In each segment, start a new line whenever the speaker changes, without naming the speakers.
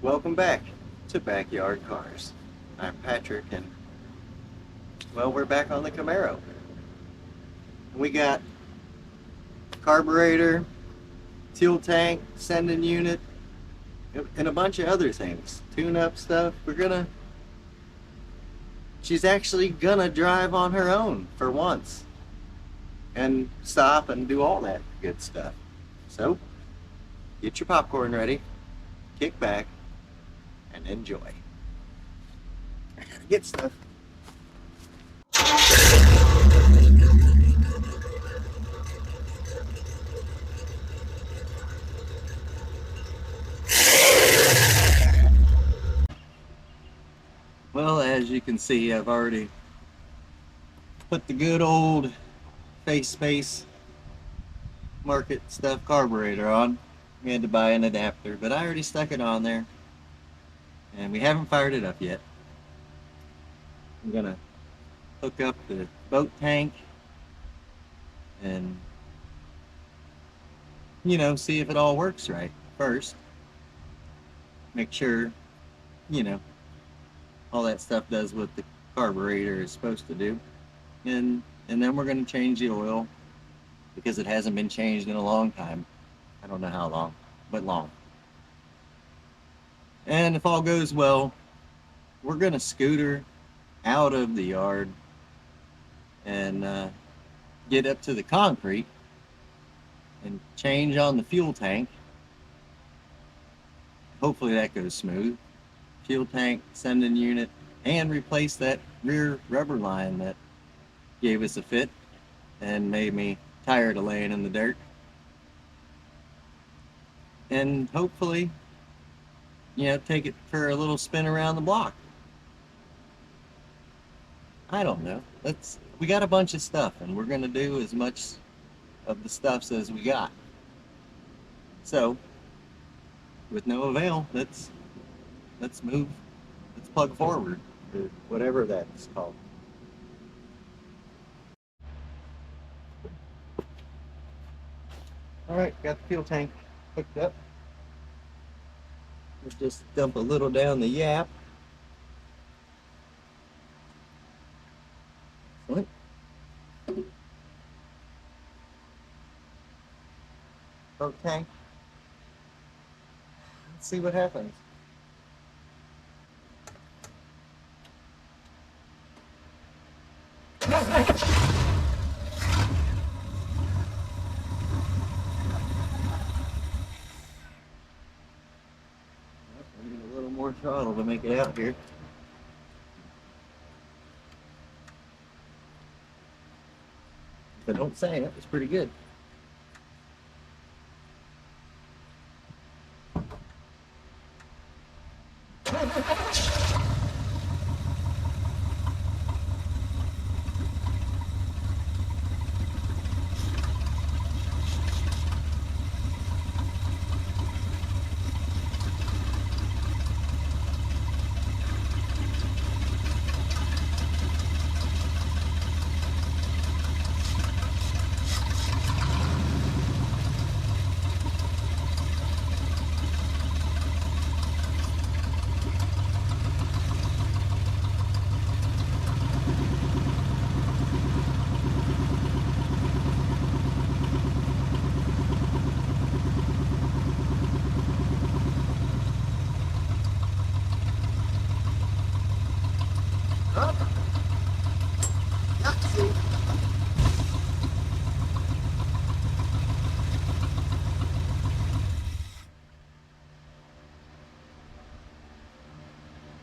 Welcome back to Backyard Cars. I'm Patrick, and well, we're back on the Camaro. We got carburetor, fuel tank, sending unit, and a bunch of other things. Tune-up stuff. She's actually gonna drive on her own for once and stop and do all that good stuff. So, get your popcorn ready, kick back, and enjoy. I gotta get stuff. Well, as you can see, I've already put the good old face space market stuff carburetor on. We had to buy an adapter, but I already stuck it on there, and we haven't fired it up yet. I'm gonna hook up the boat tank and see if it all works right first. Make sure all that stuff does what the carburetor is supposed to do, and then we're going to change the oil because it hasn't been changed in a long time. I don't know how long, but long. And if all goes well, we're going to scooter out of the yard and get up to the concrete and change on the fuel tank. Hopefully that goes smooth. Fuel tank, sending unit, and replace that rear rubber line that gave us a fit and made me tired of laying in the dirt. And hopefully, take it for a little spin around the block. I don't know. We got a bunch of stuff, and we're gonna do as much of the stuffs as we got. So, with no avail, let's move. Let's plug forward, or whatever that's called. All right, got the fuel tank hooked up. Let's just dump a little down the yap. Excellent. Boat tank. Let's see what happens. I need a little more throttle to make it out here. If I don't say it, it's pretty good.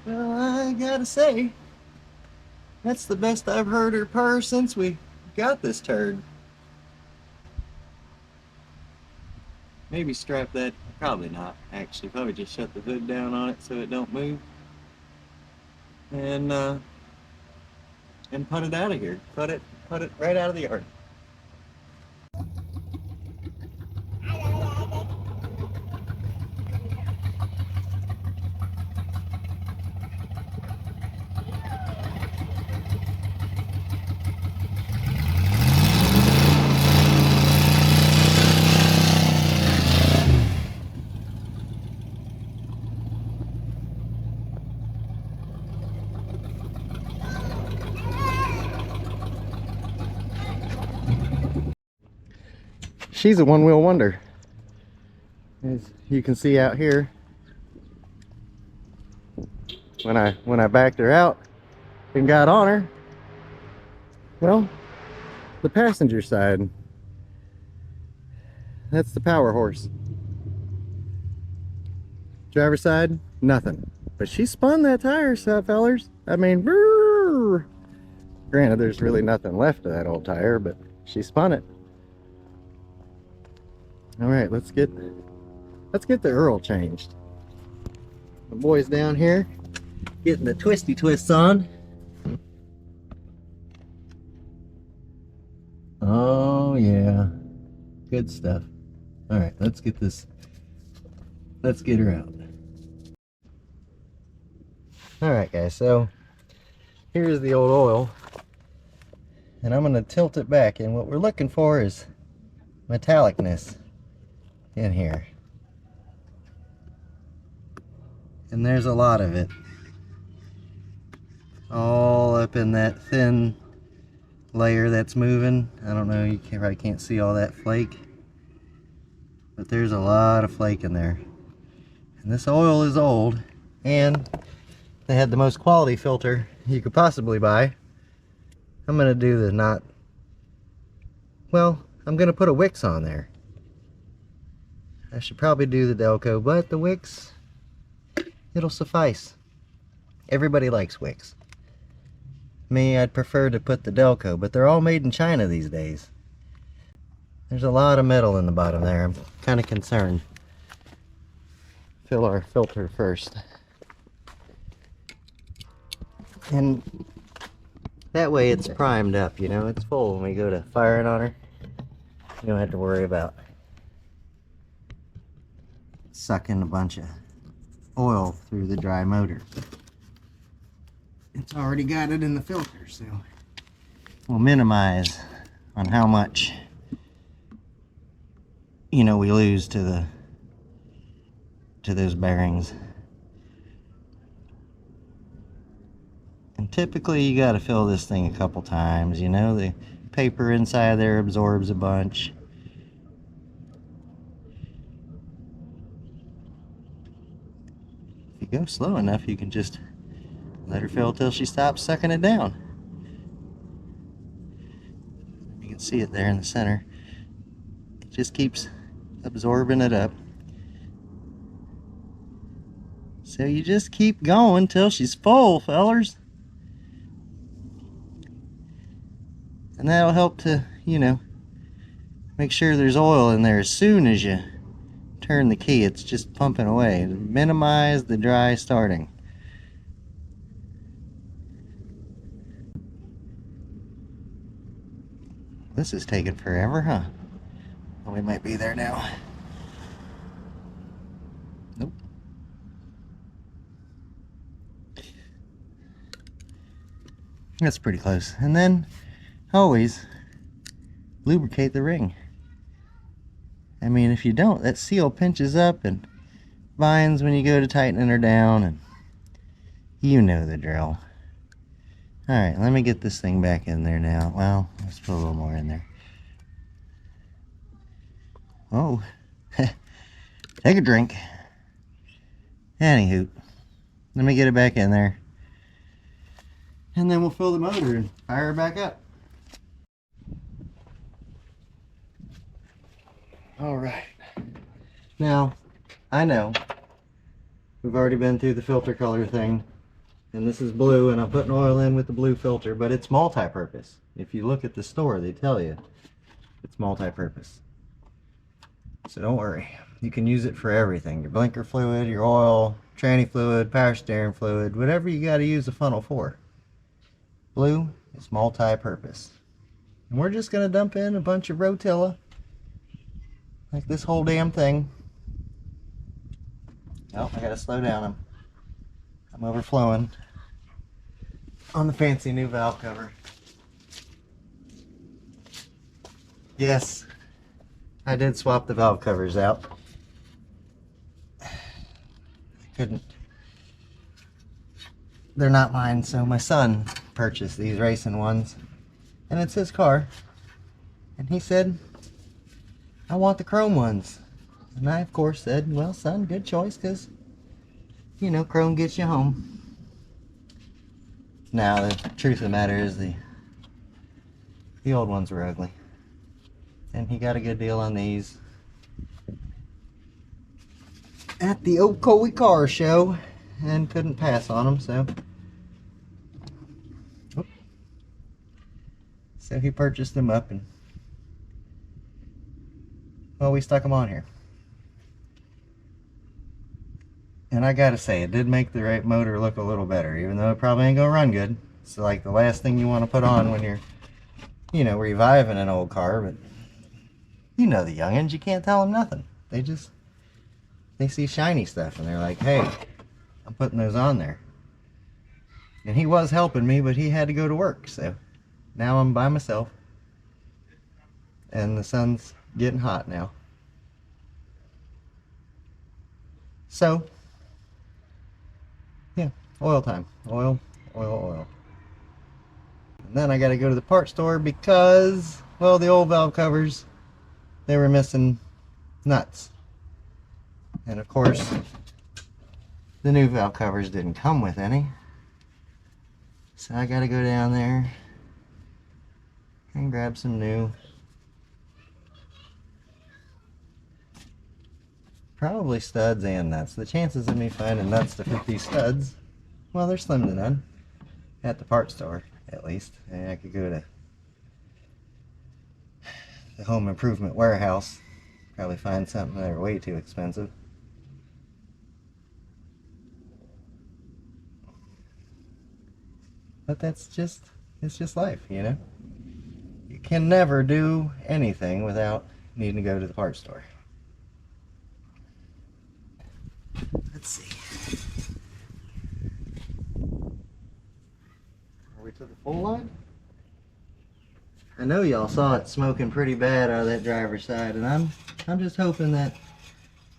Well, I gotta say, that's the best I've heard her purr since we got this turd. Maybe strap that, probably not, actually. Probably just shut the hood down on it so it don't move. And put it out of here. Put it right out of the yard.
she's a one-wheel wonder. As you can see out here, when I backed her out and got on her, well, the passenger side, that's the power horse. Driver's side, nothing. But she spun that tire, fellers. I mean, brrr. Granted, there's really nothing left of that old tire, but she spun it. All right, let's get the Earl changed. The boys down here getting the twisty twists on. Oh yeah, good stuff. All right, let's get her out. All right, guys, so here's the old oil, and I'm gonna tilt it back, and what we're looking for is metallicness in here, and there's a lot of it all up in that thin layer that's moving. I don't know, you probably can't see all that flake, but there's a lot of flake in there. And this oil is old, and they had the most quality filter you could possibly buy. I'm gonna do the I'm gonna put a Wix on there. I should probably do the Delco, but the Wix, it'll suffice. Everybody likes Wix. Me, I'd prefer to put the Delco, but they're all made in China these days. There's a lot of metal in the bottom there. I'm kind of concerned. Fill our filter first. And that way it's primed up, you know, it's full when we go to fire it on her. You don't have to worry about sucking a bunch of oil through the dry motor. It's already got it in the filter, so we'll minimize on how much, you know, we lose to those bearings. And typically you got to fill this thing a couple times, you know, the paper inside there absorbs a bunch. If you go slow enough, you can just let her fill till she stops sucking it down. You can see it there in the center. It just keeps absorbing it up. So you just keep going till she's full, fellers. And that'll help to, you know, make sure there's oil in there as soon as you turn the key. It's just pumping away. Minimize the dry starting. This is taking forever, huh? Well, we might be there now. Nope. That's pretty close. And then always lubricate the ring. I mean, if you don't, that seal pinches up and binds when you go to tightening her down, and you know the drill. Alright, let me get this thing back in there now. Well, let's put a little more in there. Oh, take a drink. Anywho, let me get it back in there, and then we'll fill the motor and fire her back up. Alright, now I know we've already been through the filter color thing, and this is blue, and I'm putting oil in with the blue filter, but it's multi-purpose. If you look at the store, they tell you it's multi-purpose. So don't worry, you can use it for everything. Your blinker fluid, your oil, tranny fluid, power steering fluid, whatever you got to use the funnel for. Blue is multi-purpose. And we're just going to dump in a bunch of Rotella, like this whole damn thing. Oh, I gotta slow down. I'm overflowing on the fancy new valve cover. Yes, I did swap the valve covers out. I couldn't. They're not mine, so my son purchased these racing ones, and it's his car, and he said I want the chrome ones. And I, of course, said, well, son, good choice, because, you know, chrome gets you home. Now, the truth of the matter is the old ones were ugly. And he got a good deal on these at the Ocoee car show and couldn't pass on them, so he purchased them up, and well, we stuck them on here. And I gotta say, it did make the right motor look a little better, even though it probably ain't gonna run good. It's like the last thing you want to put on when you're, you know, reviving an old car. But you know the youngins, you can't tell them nothing. They see shiny stuff and they're like, hey, I'm putting those on there. And he was helping me, but he had to go to work, so now I'm by myself. And the sun's getting hot now. So, yeah, oil time. Oil. And then I gotta go to the part store because, well, the old valve covers, they were missing nuts. And of course, the new valve covers didn't come with any. So I gotta go down there and grab some new. Probably studs and nuts. The chances of me finding nuts to fit these studs, well, they're slim to none. At the part store, at least. And I could go to the home improvement warehouse. Probably find something that are way too expensive. But it's just life, you know? You can never do anything without needing to go to the part store. Let's see. Are we to the full line? I know y'all saw it smoking pretty bad out of that driver's side, and I'm just hoping that,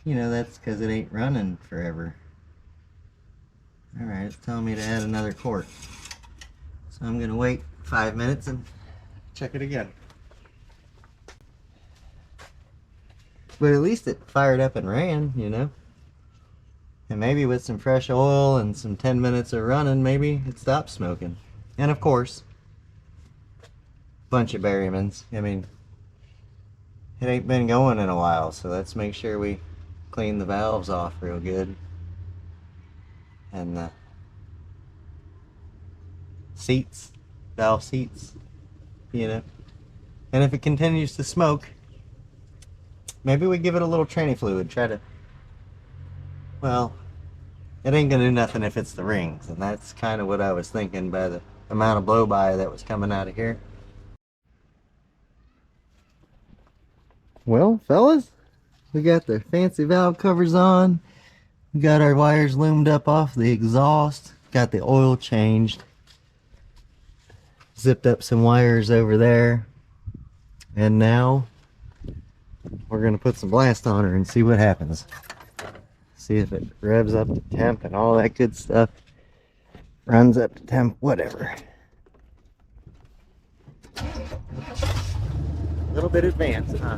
you know, that's because it ain't running forever. Alright, it's telling me to add another quart. So I'm gonna wait 5 minutes and check it again. But at least it fired up and ran, you know. And maybe with some fresh oil and some 10 minutes of running, maybe it stops smoking. And of course, bunch of berrymans. I mean, it ain't been going in a while, so let's make sure we clean the valves off real good. And the seats, valve seats, you know. And if it continues to smoke, maybe we give it a little tranny fluid, try to, well, it ain't gonna do nothing if it's the rings, and that's kind of what I was thinking by the amount of blow-by that was coming out of here. Well, fellas, we got the fancy valve covers on. We got our wires loomed up off the exhaust. Got the oil changed. Zipped up some wires over there. And now we're gonna put some blast on her and see what happens. See if it revs up to temp and all that good stuff. Runs up to temp, whatever. A little bit advanced, huh?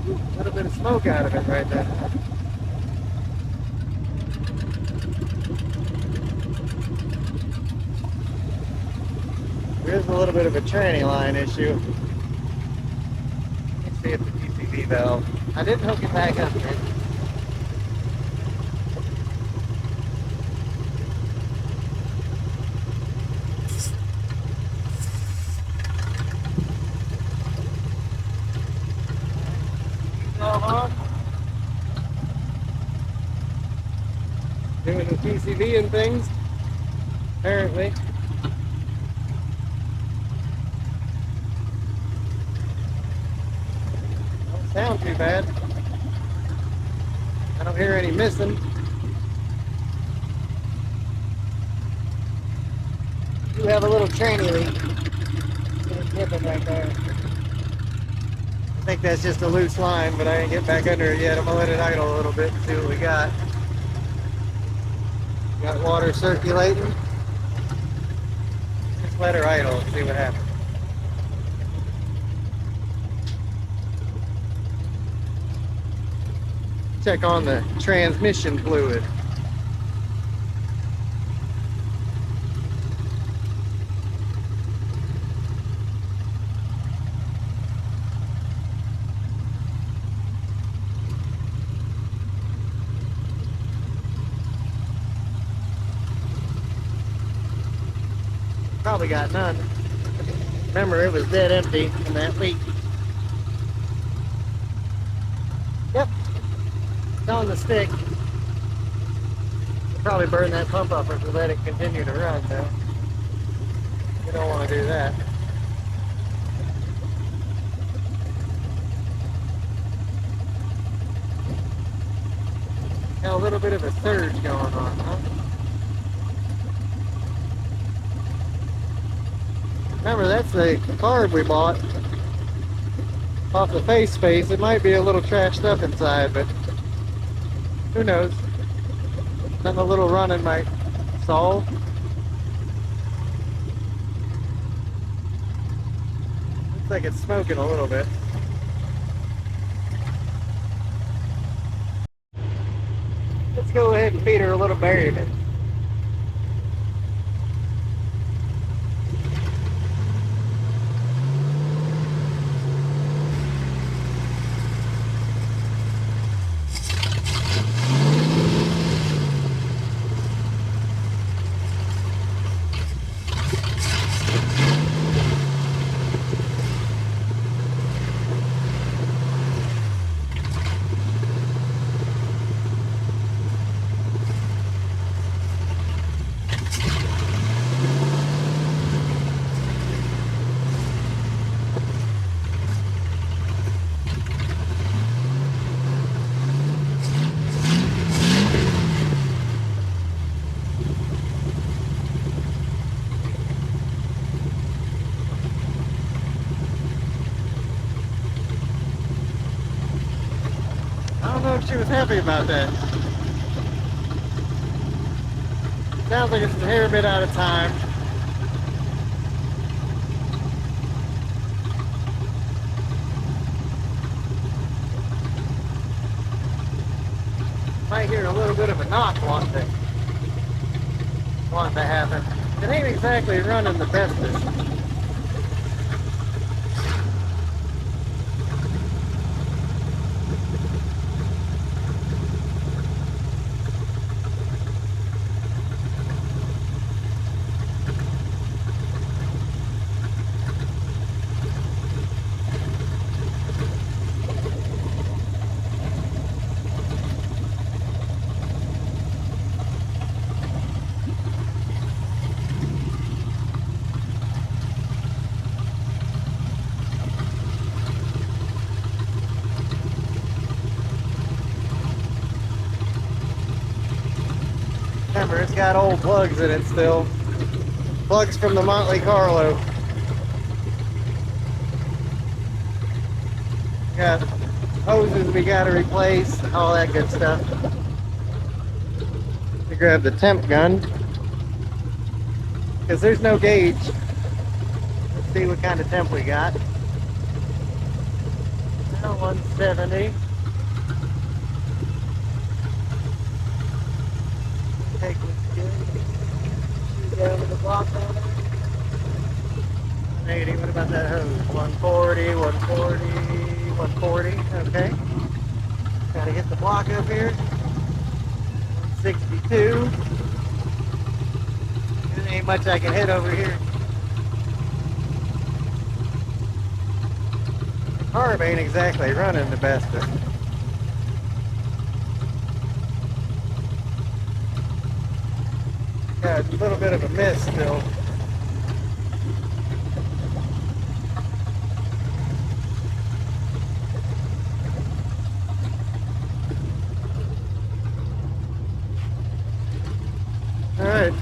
A little bit of smoke out of it right there. There's a little bit of a tranny line issue. Let's see if the PCV valve. I didn't hook it back up yet. Doing the PCV and things, apparently. Don't sound too bad. I don't hear any missing. You have a little tranny leak. Little clipping right there. I think that's just a loose line, but I ain't get back under it yet. I'm gonna let it idle a little bit and see what we got. Got water circulating. Just let her idle and see what happens. check on the transmission fluid. Probably got none. Remember, it was dead empty in that leak. Yep, it's on the stick. Probably burn that pump up if we let it continue to run, though. You don't want to do that. Got a little bit of a surge going on, huh? Remember, that's the Carb we bought off the face space. It might be a little trashed up inside, but who knows? Then a little running might solve. Looks like it's smoking a little bit. Let's go ahead and feed her a little berry mix. I don't know if she was happy about that. Sounds like it's a hair bit out of time. Might hear a little bit of a knock wanting to happen. It ain't exactly running the bestest. Remember, it's got old plugs in it still. Plugs from the Monte Carlo. Got hoses we gotta replace, all that good stuff. We grab the temp gun, because there's no gauge. Let's see what kind of temp we got. Now 170. Take what's good. Shoot down to the block down there. 180, what about that hose? 140, 140, 140, okay. Gotta hit the block up here. 162. There ain't much I can hit over here. The Carb ain't exactly running the bestest. Got a little bit of a miss still. Alright.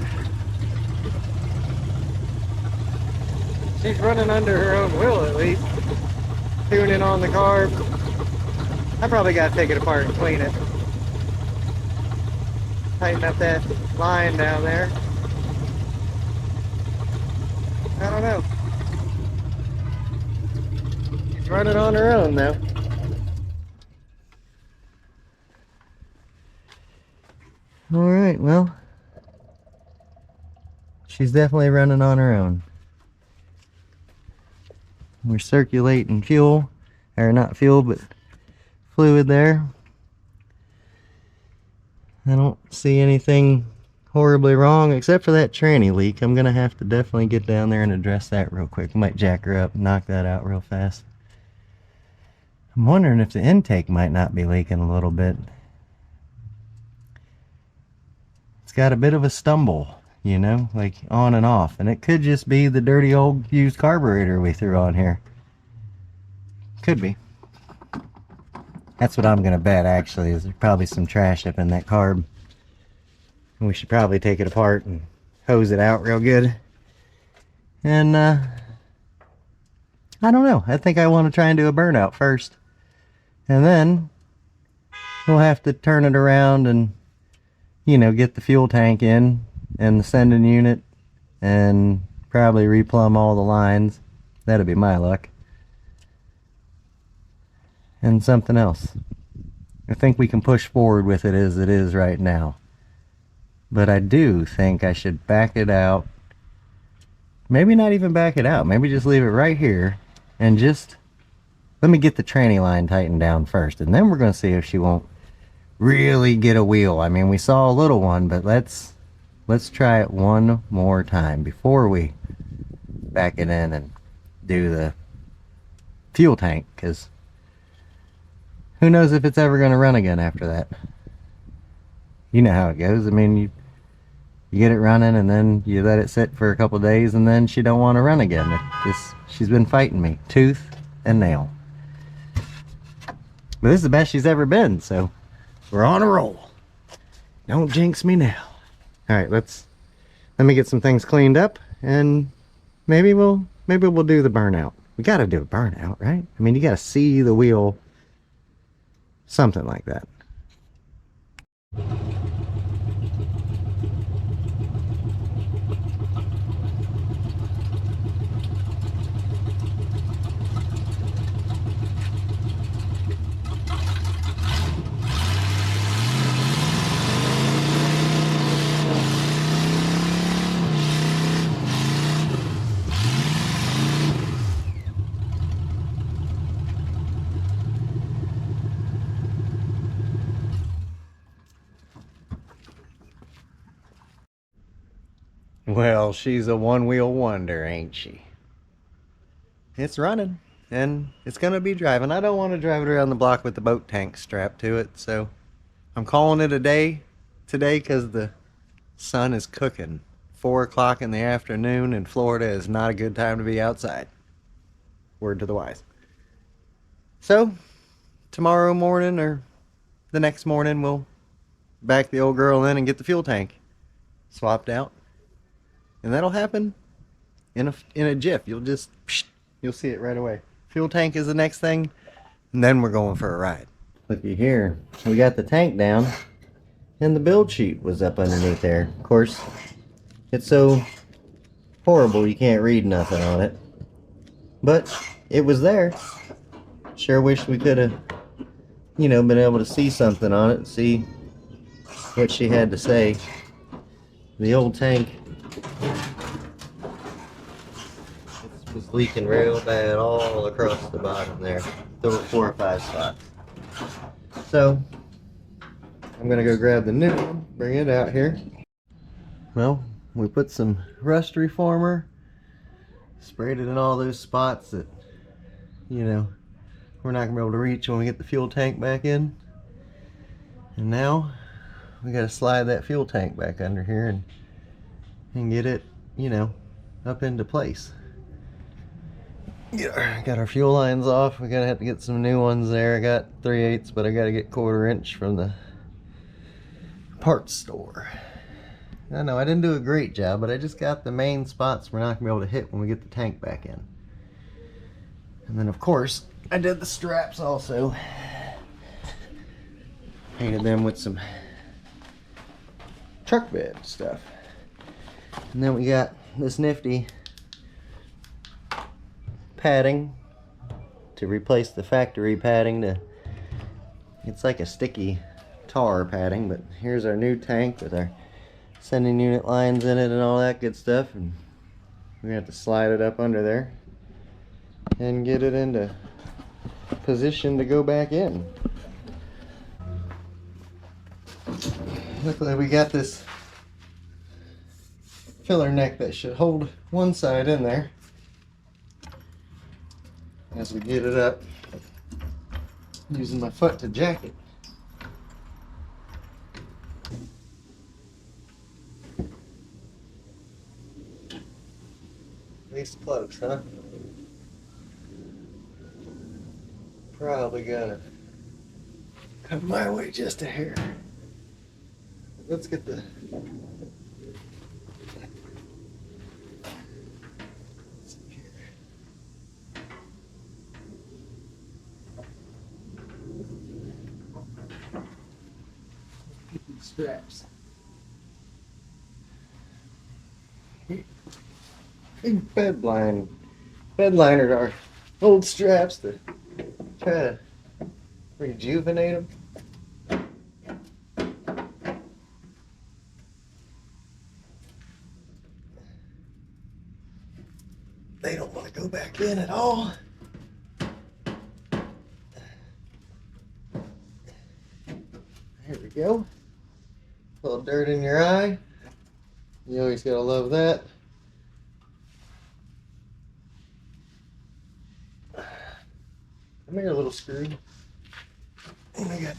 She's running under her own will at least. Tuning on the Carb. I probably gotta take it apart and clean it. Tighten up that line down there. I don't know. She's running on her own though. Alright, well, she's definitely running on her own. We're circulating fuel, or not fuel, but fluid there. I don't see anything horribly wrong except for that tranny leak. I'm gonna have to definitely get down there and address that real quick. I might jack her up and knock that out real fast. I'm wondering if the intake might not be leaking a little bit. It's got a bit of a stumble, you know, like on and off, and it could just be the dirty old used carburetor we threw on here. Could be. That's what I'm gonna bet, actually, is there's probably some trash up in that carb. And we should probably take it apart and hose it out real good. And I don't know, I think I want to try and do a burnout first, and then we'll have to turn it around and, you know, get the fuel tank in and the sending unit and probably replumb all the lines. That'll be my luck. And something else. I think we can push forward with it as it is right now. But I do think I should back it out. Maybe not even back it out. Maybe just leave it right here and just let me get the tranny line tightened down first. And then we're going to see if she won't really get a wheel. I mean, we saw a little one, but let's try it one more time before we back it in and do the fuel tank, because who knows if it's ever going to run again after that. You know how it goes. I mean, you get it running and then you let it sit for a couple days and then she don't want to run again. She's been fighting me tooth and nail. But this is the best she's ever been, so we're on a roll. Don't jinx me now. Alright, let me get some things cleaned up and maybe we'll do the burnout. We gotta do a burnout, right? I mean, you gotta see the wheel. Something like that. Well, she's a one-wheel wonder, ain't she? It's running, and it's gonna be driving. I don't want to drive it around the block with the boat tank strapped to it, so I'm calling it a day today because the sun is cooking. 4 o'clock in the afternoon in Florida is not a good time to be outside. Word to the wise. So, tomorrow morning or the next morning, we'll back the old girl in and get the fuel tank swapped out. And that'll happen in a jiff. You'll see it right away. Fuel tank is the next thing, and then we're going for a ride. Looky here, we got the tank down, and the build sheet was up underneath there. Of course, it's so horrible you can't read nothing on it, but it was there. Sure wish we could have, you know, been able to see something on it and see what she had to say. The old tank was leaking real bad all across the bottom there. There were 4 or 5 spots. So I'm gonna go grab the new one, bring it out here. Well, we put some rust reformer, sprayed it in all those spots that, you know, we're not gonna be able to reach when we get the fuel tank back in. And now we gotta slide that fuel tank back under here and get it, you know, up into place. Got our fuel lines off. We're gonna have to get some new ones there. I got 3/8, but I gotta get 1/4 inch from the parts store. I know I didn't do a great job, but I just got the main spots we're not gonna be able to hit when we get the tank back in. And then of course I did the straps also. Painted them with some truck bed stuff. And then we got this nifty padding to replace the factory padding. It's like a sticky tar padding, but here's our new tank with our sending unit lines in it and all that good stuff. And we're gonna have to slide it up under there and get it into position to go back in. Luckily we got this filler neck that should hold one side in there as we get it up, using my foot to jack it. At least close, huh? Probably gonna come my way just a hair. Let's get the straps. Big bed liner our old straps to try to rejuvenate them. They don't want to go back in at all. There we go. A little dirt in your eye. You always gotta love that. Come here, little screw. And I got.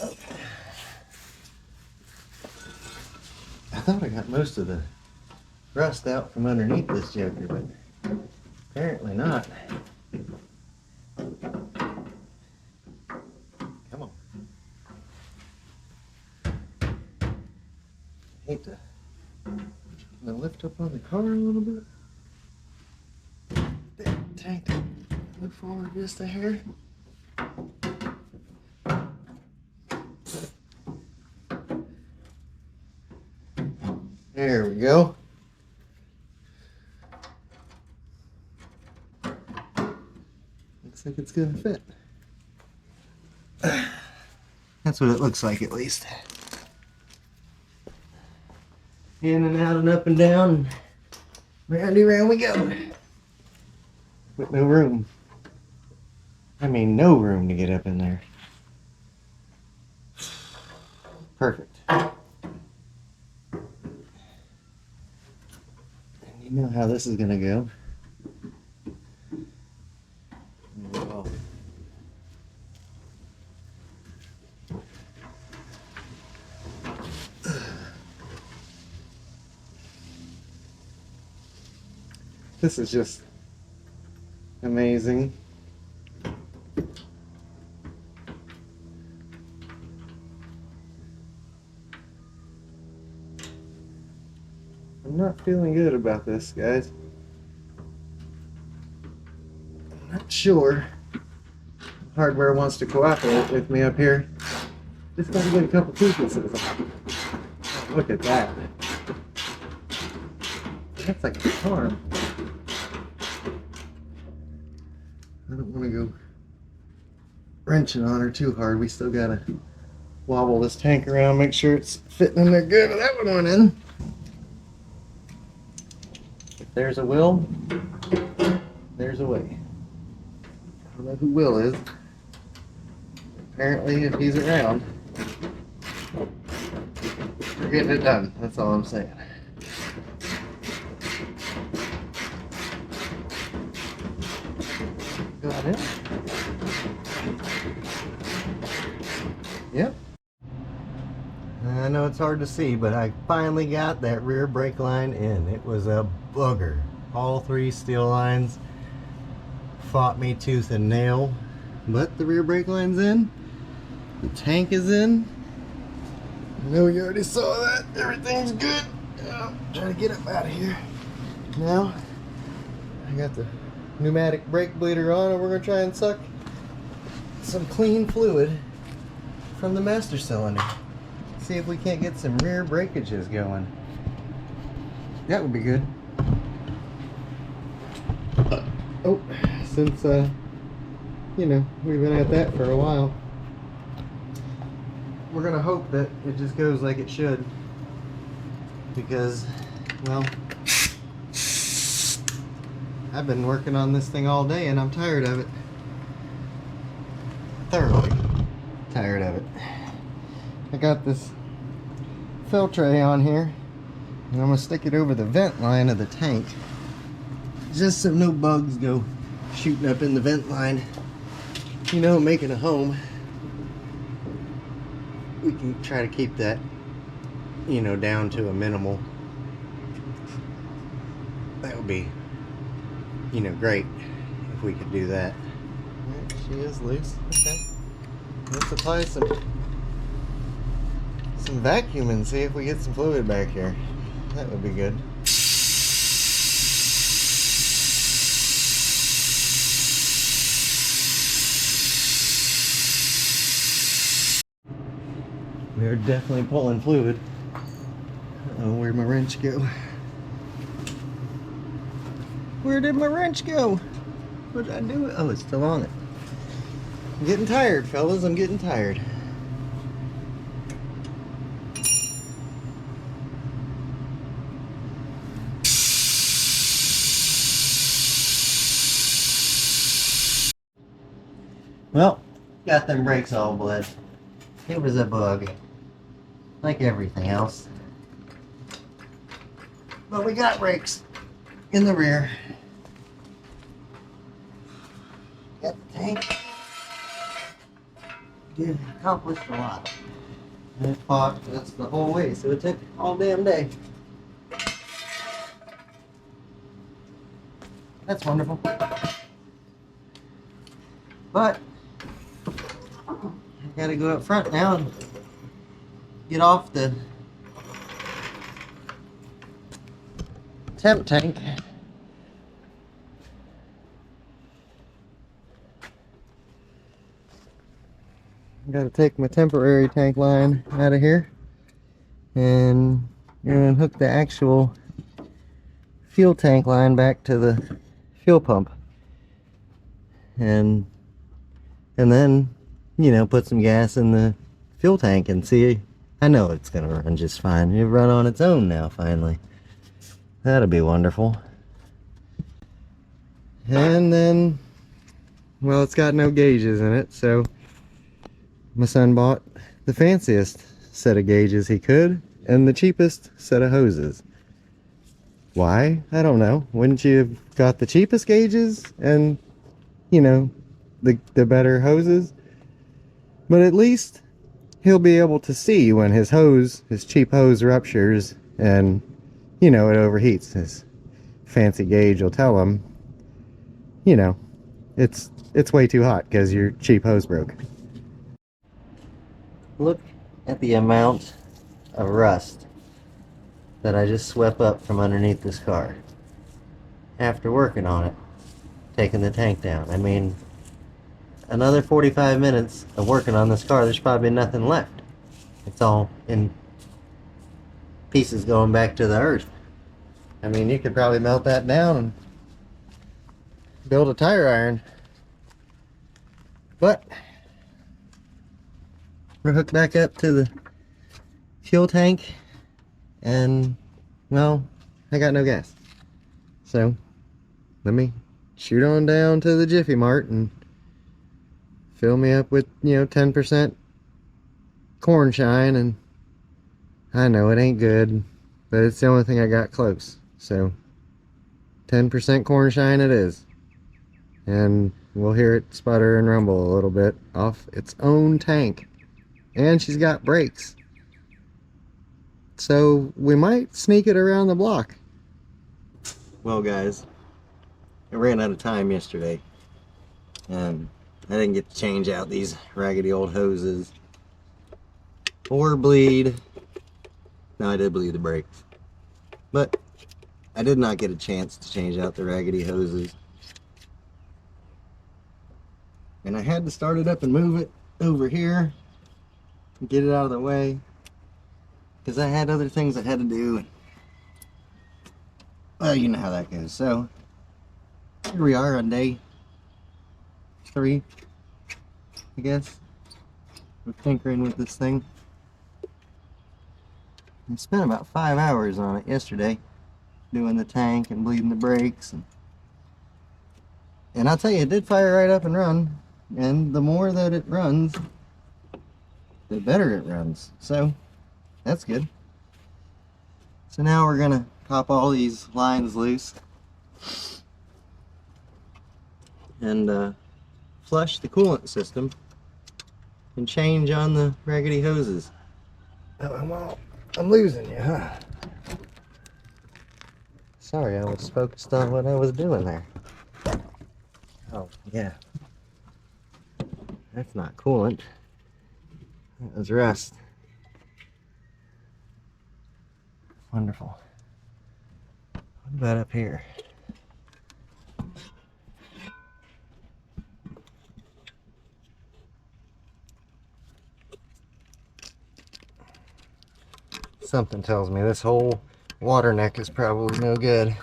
Oh. I thought I got most of the rust out from underneath this joker, but apparently not. Come on. Hate to lift up on the car a little bit. That tank, move forward just a hair. There we go. Looks like it's gonna fit. That's what it looks like, at least. In and out and up and down, roundy round we go. With no room. I mean, no room to get up in there. Perfect. And you know how this is gonna go. Well, this is just amazing. I'm not feeling good about this, guys. I'm not sure hardware wants to cooperate with me up here. Just gotta get a couple pieces. Look at that. That's like a farm. I don't want to go wrenching on her too hard. We still gotta wobble this tank around, make sure it's fitting in there good. That one went in. If there's a will, there's a way. I don't know who Will is. Apparently, if he's around, we're getting it done. That's all I'm saying. Got it. Yep. I know it's hard to see, but I finally got that rear brake line in. It was a booger. All three steel lines fought me tooth and nail, but the rear brake line's in. The tank is in. I know you already saw that. Everything's good. Trying to get up out of here. Now, I got the pneumatic brake bleeder on, and we're going to try and suck some clean fluid from the master cylinder. See if we can't get some rear breakages going. That would be good. Oh, since you know, we've been at that for a while. we're gonna hope that it just goes like it should, because, well, I've been working on this thing all day and I'm tired of it. Thoroughly tired of it. I got this fill tray on here and I'm gonna stick it over the vent line of the tank, just so no bugs go shooting up in the vent line. You know, making a home, we can try to keep that, you know, down to a minimal. That would be, you know, great if we could do that. Alright, she is loose. Okay. Let's apply some vacuum and see if we get some fluid back here. That would be good. We're definitely pulling fluid. Uh-oh, where'd my wrench go? Where did my wrench go? What did I do? Oh, it's still on it. I'm getting tired, fellas. I'm getting tired. Well, got them brakes all bled. It was a bug, like everything else. But we got brakes in the rear. Got the tank. Did accomplish a lot. And it fought, that's the whole way, so it took all damn day. That's wonderful. But I gotta go up front now and get off the temp tank. I gotta take my temporary tank line out of here and hook the actual fuel tank line back to the fuel pump, and then, you know, put some gas in the fuel tank and see. I know it's gonna run just fine. It'll run on its own now, finally. That'll be wonderful. And then, well, it's got no gauges in it, so my son bought the fanciest set of gauges he could and the cheapest set of hoses. Why? I don't know. Wouldn't you have got the cheapest gauges and, you know, the better hoses? But at least he'll be able to see when his cheap hose ruptures and, you know, it overheats. His fancy gauge will tell him, you know, it's way too hot because your cheap hose broke. Look at the amount of rust that I just swept up from underneath this car after working on it, taking the tank down. I mean, another 45 minutes of working on this car, there's probably nothing left. It's all in pieces going back to the earth. I mean, you could probably melt that down and build a tire iron. But we're hooked back up to the fuel tank, and, well, I got no gas. So let me shoot on down to the Jiffy Mart and fill me up with, you know, 10% corn shine. And I know it ain't good, but it's the only thing I got close. So 10% corn shine it is. And we'll hear it sputter and rumble a little bit off its own tank. And she's got brakes. So we might sneak it around the block. Well, guys, I ran out of time yesterday. I didn't get to change out these raggedy old hoses or bleed. No, I did bleed the brakes. But I did not get a chance to change out the raggedy hoses. And I had to start it up and move it over here and get it out of the way, because I had other things I had to do. Well, you know how that goes. So here we are on day 3, I guess, of tinkering with this thing. I spent about 5 hours on it yesterday, doing the tank and bleeding the brakes, and I'll tell you, it did fire right up and run. And the more that it runs, the better it runs. So that's good. So now we're gonna pop all these lines loose and flush the coolant system and change on the raggedy hoses. Oh, I'm losing you, huh? Sorry, I was focused on what I was doing there. Oh, yeah. That's not coolant. That was rust. Wonderful. What about up here? Something tells me this whole water neck is probably no good.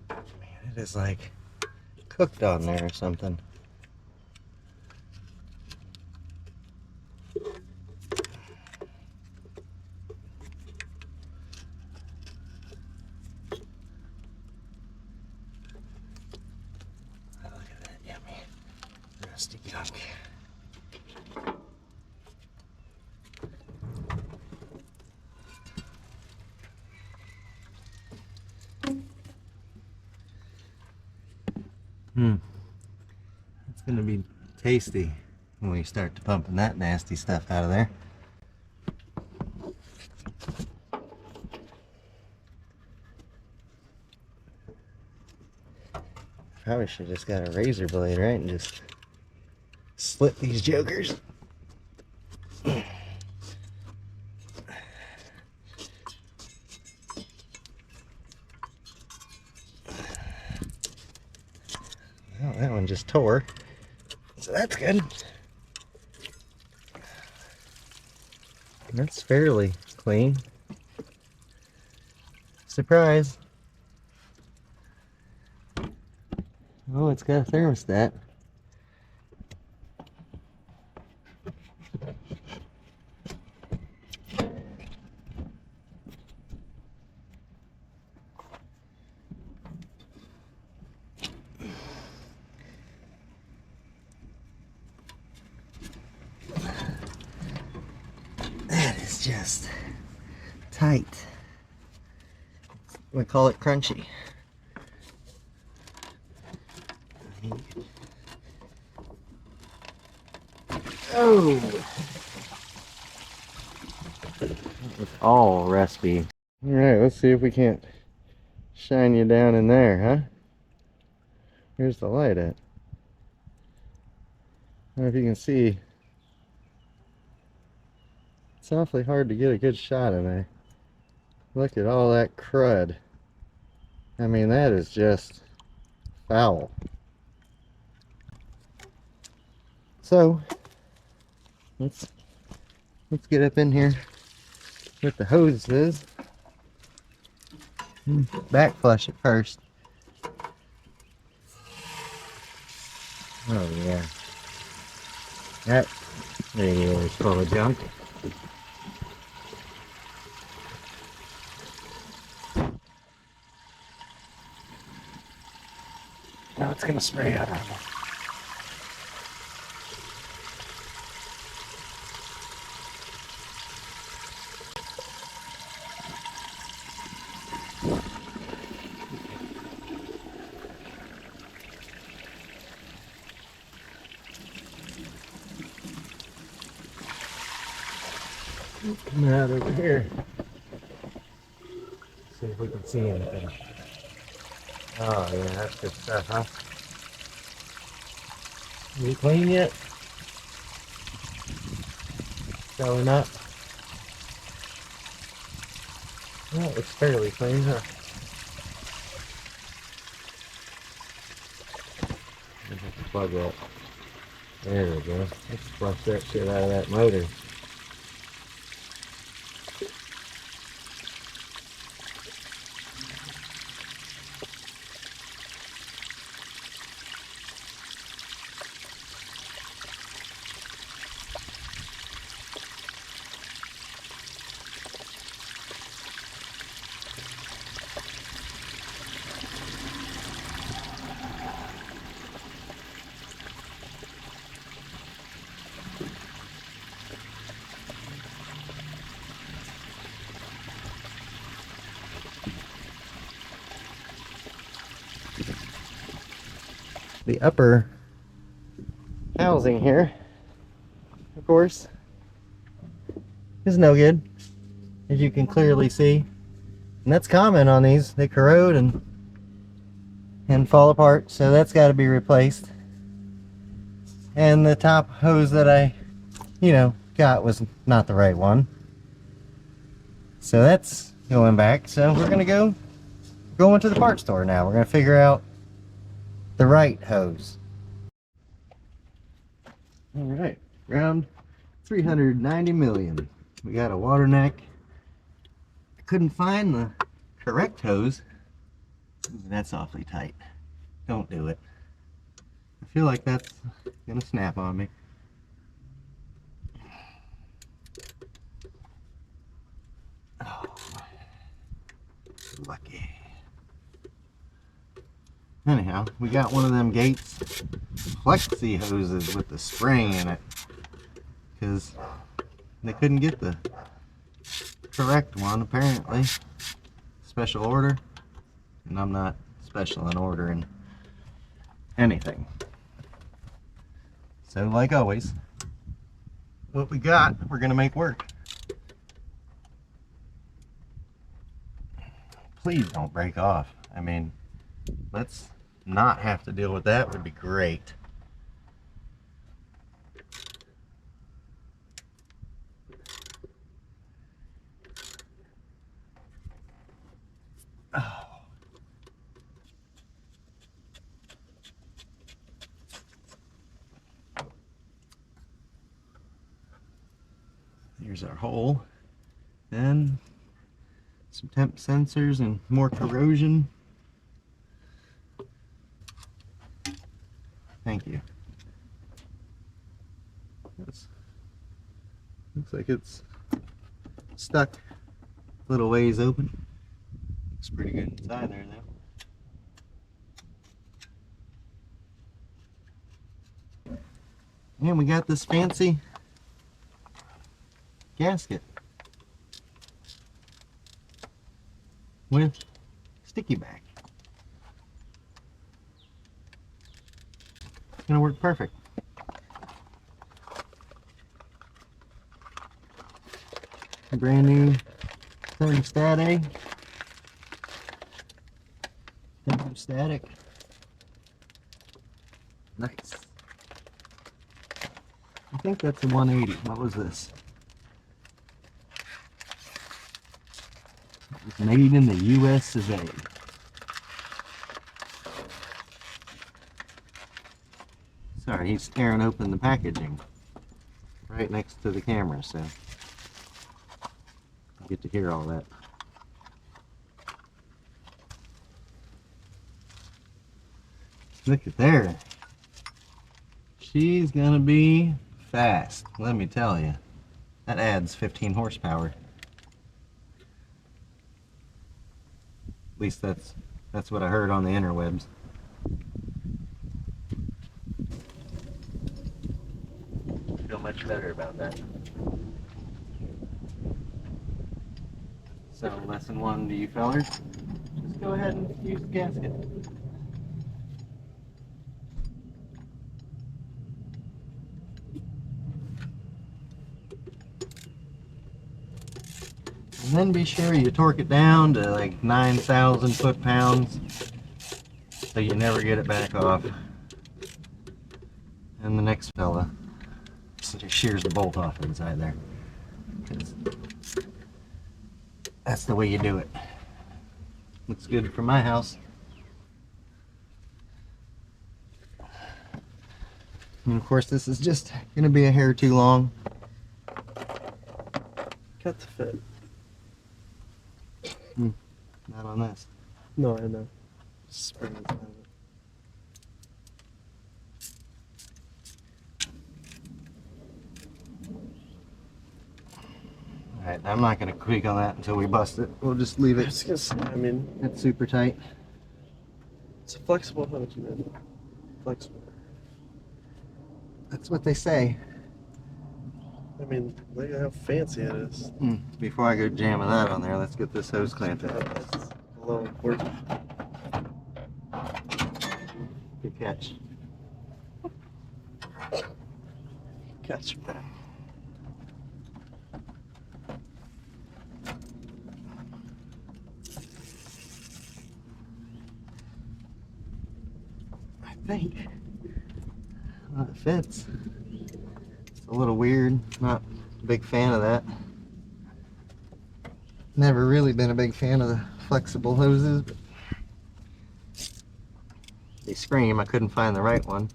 Man, it is like cooked on there or something. Oh, look at that yummy rusty gunk. It's gonna be tasty when we start to pumping that nasty stuff out of there. Probably should have just got a razor blade, right, and just slit these jokers. Oh, that one just tore, so that's good. That's fairly clean. Surprise. Oh, it's got a thermostat. That is just tight. We call it crunchy. Oh! It's all rusty. Alright, let's see if we can't shine you down in there, huh? Here's the light at. I don't know if you can see. It's awfully hard to get a good shot in there. Look at all that crud. I mean, that is just foul. So, let's get up in here with the hoses. Back flush it first. Oh yeah. That radiator is full of junk. Now it's gonna spray out on me. Come out over here. See if we can see anything. Oh yeah, that's good stuff, huh? You clean yet? Showing up. Well, it looks fairly clean, huh? I have to plug that. There we go. Let's flush that shit out of that motor. the upper housing here, of course, is no good, as you can clearly see. And that's common on these. They corrode and fall apart, so that's got to be replaced. And the top hose that I, got was not the right one. So that's going back. So we're going to go into the parts store now. We're going to figure out the right hose. All right, round 390 million. We got a water neck. I couldn't find the correct hose. That's awfully tight. Don't do it. I feel like that's gonna snap on me. Oh, lucky. Anyhow, we got one of them Gates flexi hoses with the spring in it, because they couldn't get the correct one apparently. Special order, and I'm not special in ordering anything. So like always, what we got, we're gonna make work. Please don't break off. I mean, let's not have to deal with that, would be great. Oh. Here's our hole, and some temp sensors and more corrosion. Thank you. This looks like it's stuck a little ways open. Looks pretty good inside there though. And we got this fancy gasket with sticky back. It's gonna work perfect. A brand new thermostat, thermostatic. Nice. I think that's a 180. What was this? It was made in the US of A. Sorry, he's tearing open the packaging right next to the camera, so you get to hear all that. Look at there. She's gonna be fast, let me tell you. That adds 15 horsepower. At least that's what I heard on the interwebs. I feel much better about that. So lesson 1 to you fellers, just go ahead and use the gasket. And then be sure you torque it down to like 9,000 foot-pounds so you never get it back off. And the next fella shears the bolt off inside there. That's the way you do it. Looks good for my house. And of course this is just going to be a hair too long.
Cut to fit.
Not on this.
No, I know. Spring inside of it.
Alright, I'm not going to tweak on that until we bust it. We'll just leave
I
it.
was gonna say, I mean,
It's super tight.
it's a flexible hose, man. Flexible.
That's what they say.
I mean, look at how fancy it is.
Before I go jamming that on there, let's get this hose clamped in.
That's a little important.
Good catch.
Got your back. I think.
Well, it fits. It's a little weird. Not a big fan of that. Never really been a big fan of the flexible hoses, but they scream. I couldn't find the right one.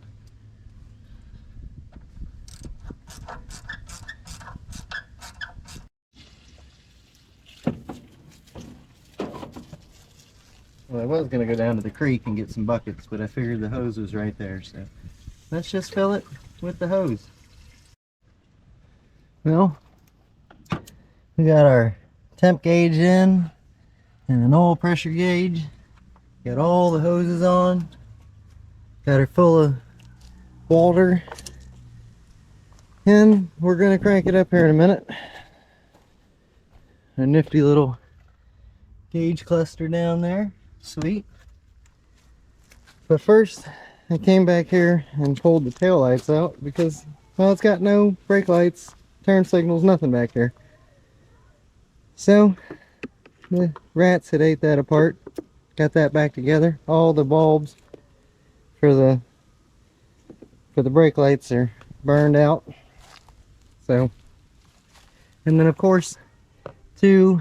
Well, I was going to go down to the creek and get some buckets, but I figured the hose was right there, so let's just fill it with the hose. Well, we got our temp gauge in and an oil pressure gauge. Got all the hoses on. Got her full of water. And we're going to crank it up here in a minute. A nifty little gauge cluster down there. Sweet. But first, I came back here and pulled the tail lights out because, well, it's got no brake lights, turn signals, nothing back here. So, the rats had ate that apart. Got that back together. All the bulbs for the brake lights are burned out. So, and then of course, three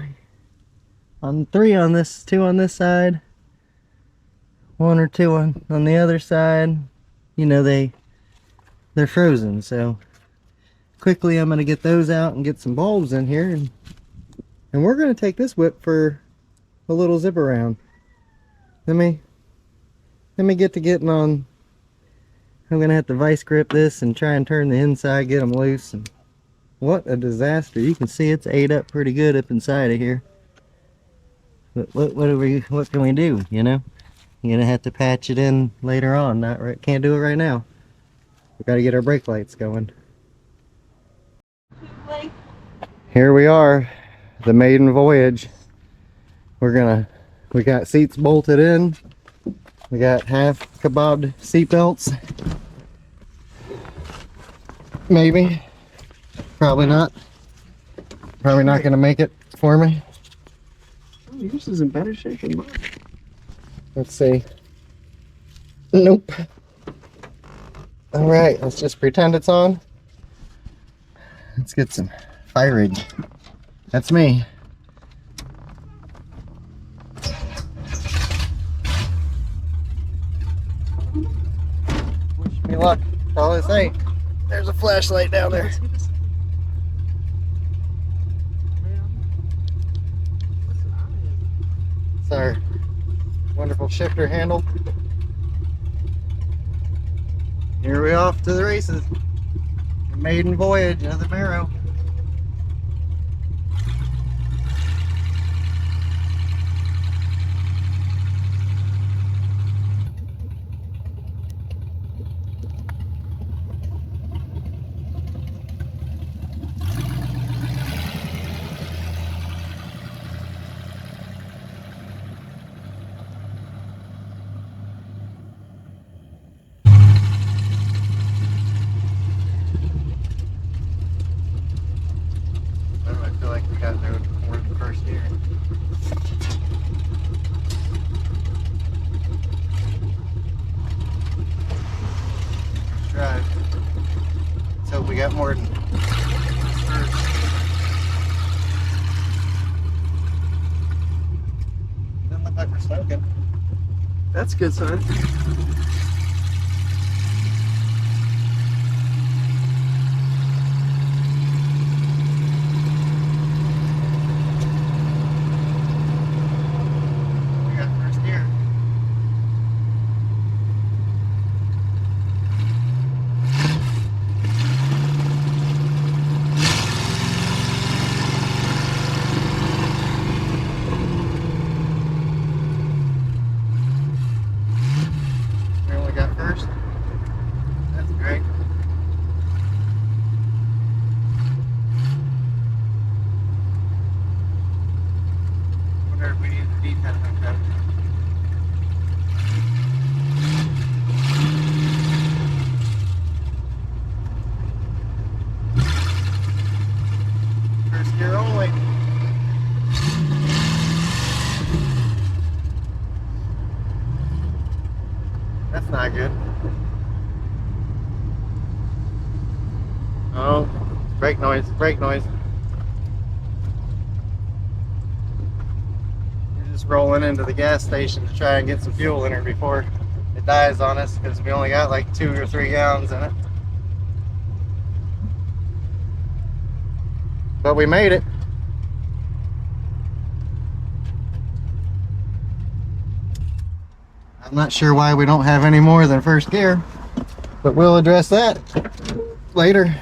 on this, two on this side, one or two on the other side. You know, they're frozen. So quickly I'm gonna get those out and get some bulbs in here, and we're gonna take this whip for a little zip around. Let me get to getting on. I'm gonna have to vice grip this and try and turn the inside, get them loose. And what a disaster! You can see it's ate up pretty good up inside of here. But what can we do? You know, you're gonna have to patch it in later on. Not right. Can't do it right now. We got to get our brake lights going. Here we are, the maiden voyage. We got seats bolted in. We got half kebabbed seat belts. Maybe. Probably not. Probably not going to make it for me.
Oh, yours is in better shape than mine.
Let's see. Nope. Alright, let's just pretend it's on. Let's get some fire rigging. That's me. Wish me luck. That's all I say. There's a flashlight down there. It's our wonderful shifter handle. Here we off to the races. The maiden voyage of the Camaro. I feel like we got there before the first year. Drive. Let's hope we got more than first. Doesn't look like we're smoking.
That's a good sign.
We got first gear. We only got first. That's great. Wonder if we need the D-pad hooked up. That's not good. Oh, brake noise, brake noise. We're just rolling into the gas station to try and get some fuel in her before it dies on us, because we only got like 2 or 3 gallons in it. But we made it. I'm not sure why we don't have any more than first gear, but we'll address that later.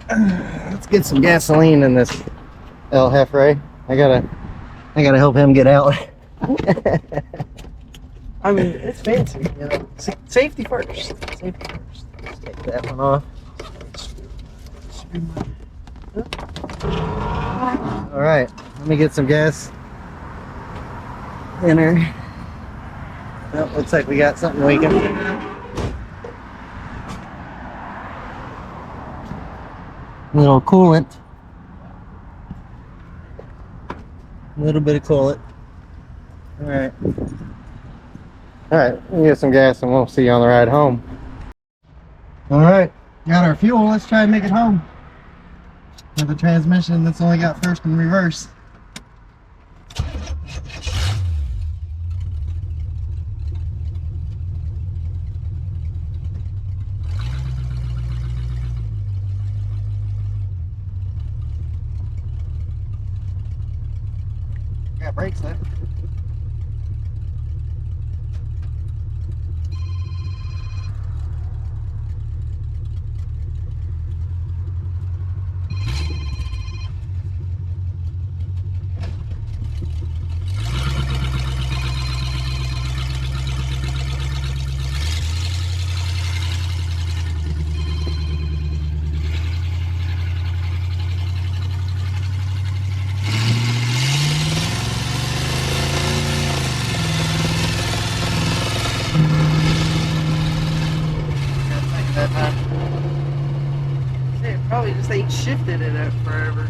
Let's get some gasoline in this El Jefe. I gotta help him get out.
I mean, it's fancy, you know. Safety first. Safety first.
Let's take that one off. All right, let me get some gas in her. Well, looks like we got something leaking. Little coolant. A little bit of coolant. All right. All right, we'll get some gas and we'll see you on the ride home. All right, got our fuel. Let's try and make it home. With a transmission that's only got first and reverse. Got brakes left.
Shit, probably just ain't shifted it up forever.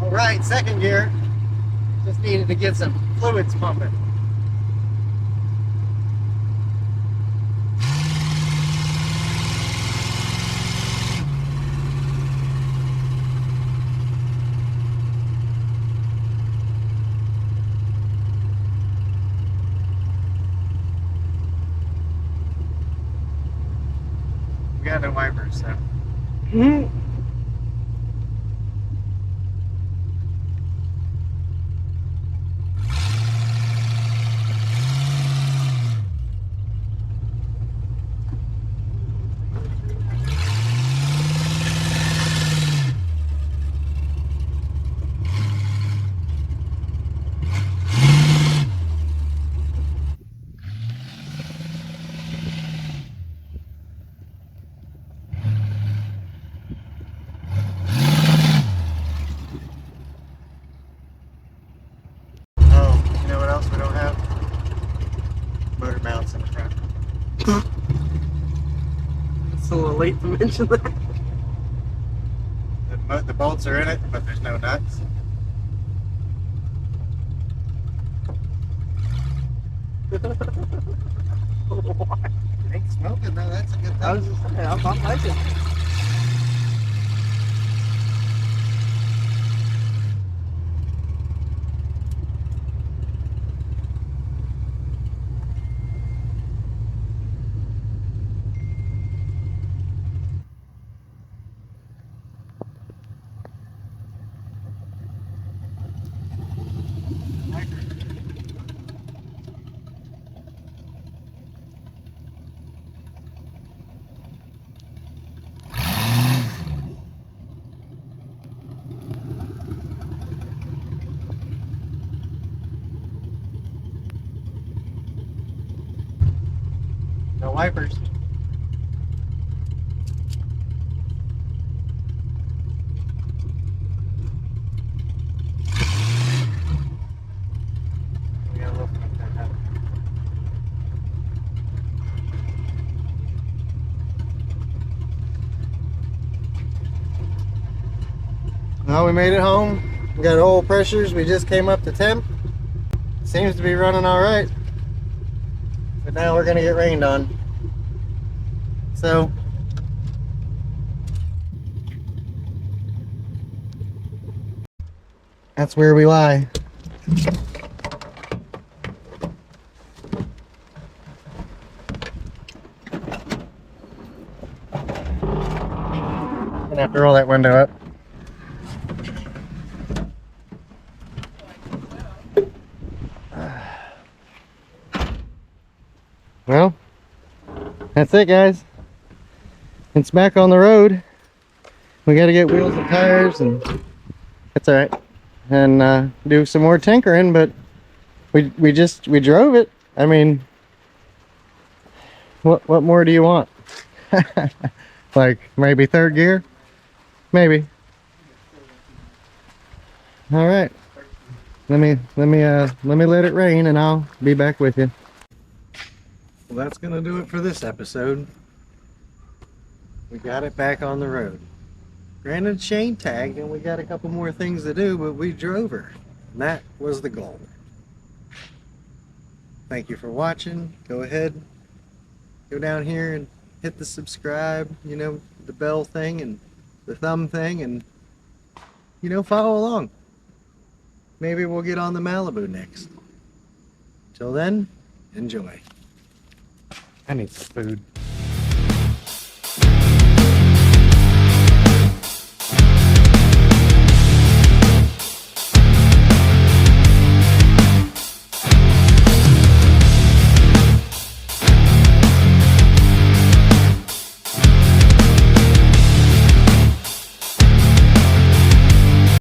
All right, second gear. Just needed to get some fluids pumping. We got no wipers, so.
Hmm.
Oh, you know what else we don't have? Motor mounts in the front.
It's a little late to mention that.
The bolts are in it, but there's no nuts. It ain't smoking though, that's a good thing.
I was just saying, I'm liking it.
No wipers. We gotta look at that. Well, we made it home. We got oil pressures. We just came up to temp. Seems to be running all right. But now we're gonna get rained on. So that's where we lie. Gonna have to roll that window up. Well, that's it, guys. It's back on the road. We got to get wheels and tires, and that's all right. And do some more tinkering, but we drove it. I mean, what more do you want? Like maybe third gear, maybe. All right. Let me let it rain, and I'll be back with you. Well, that's gonna do it for this episode. We got it back on the road. Granted, Shane tagged, and we got a couple more things to do, but we drove her. And that was the goal. Thank you for watching. Go ahead, go down here and hit the subscribe, you know, the bell thing and the thumb thing, and, you know, follow along. Maybe we'll get on the Malibu next. Till then, enjoy. I need some food.